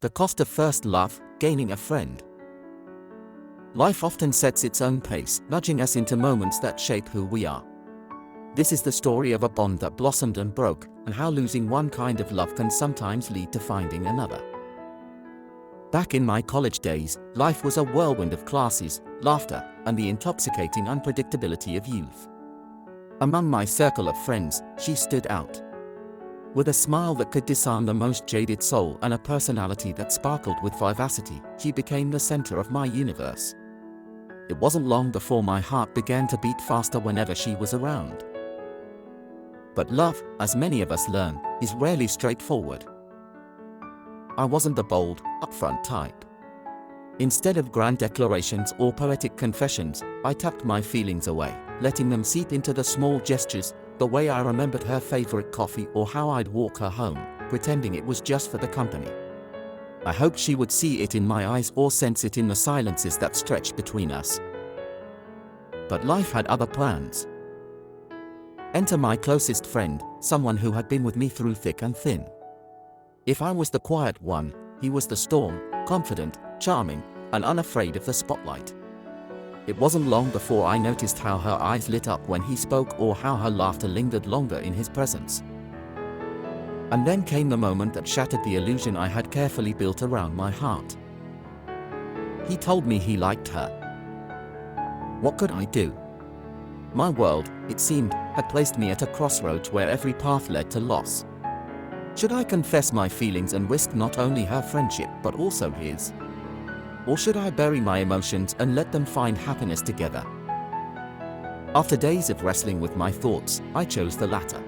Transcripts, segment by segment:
The cost of first love, gaining a friend. Life often sets its own pace, nudging us into moments that shape who we are. This is the story of a bond that blossomed and broke, and how losing one kind of love can sometimes lead to finding another. Back in my college days, life was a whirlwind of classes, laughter, and the intoxicating unpredictability of youth. Among my circle of friends, she stood out. With a smile that could disarm the most jaded soul and a personality that sparkled with vivacity, she became the center of my universe. It wasn't long before my heart began to beat faster whenever she was around. But love, as many of us learn, is rarely straightforward. I wasn't the bold, upfront type. Instead of grand declarations or poetic confessions, I tucked my feelings away, letting them seep into the small gestures, the way I remembered her favorite coffee or how I'd walk her home, pretending it was just for the company. I hoped she would see it in my eyes or sense it in the silences that stretched between us. But life had other plans. Enter my closest friend, someone who had been with me through thick and thin. If I was the quiet one, he was the storm, confident, charming, and unafraid of the spotlight. It wasn't long before I noticed how her eyes lit up when he spoke or how her laughter lingered longer in his presence. And then came the moment that shattered the illusion I had carefully built around my heart. He told me he liked her. What could I do? My world, it seemed, had placed me at a crossroads where every path led to loss. Should I confess my feelings and risk not only her friendship but also his? Or should I bury my emotions and let them find happiness together? After days of wrestling with my thoughts, I chose the latter.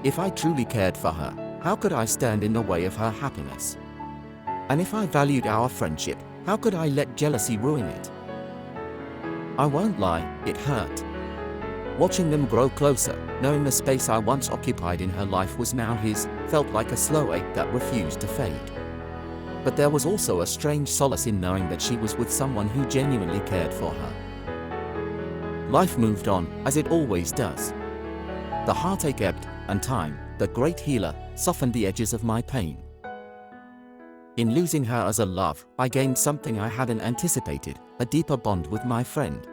If I truly cared for her, how could I stand in the way of her happiness? And if I valued our friendship, how could I let jealousy ruin it? I won't lie, it hurt. Watching them grow closer, knowing the space I once occupied in her life was now his, felt like a slow ache that refused to fade. But there was also a strange solace in knowing that she was with someone who genuinely cared for her. Life moved on, as it always does. The heartache ebbed, and time, the great healer, softened the edges of my pain. In losing her as a love, I gained something I hadn't anticipated, a deeper bond with my friend.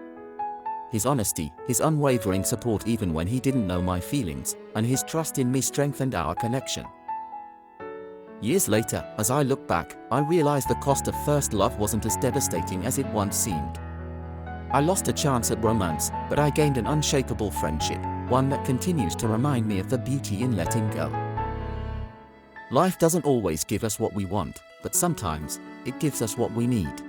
His honesty, his unwavering support even when he didn't know my feelings, and his trust in me strengthened our connection. Years later, as I look back, I realized the cost of first love wasn't as devastating as it once seemed. I lost a chance at romance, but I gained an unshakable friendship, one that continues to remind me of the beauty in letting go. Life doesn't always give us what we want, but sometimes, it gives us what we need.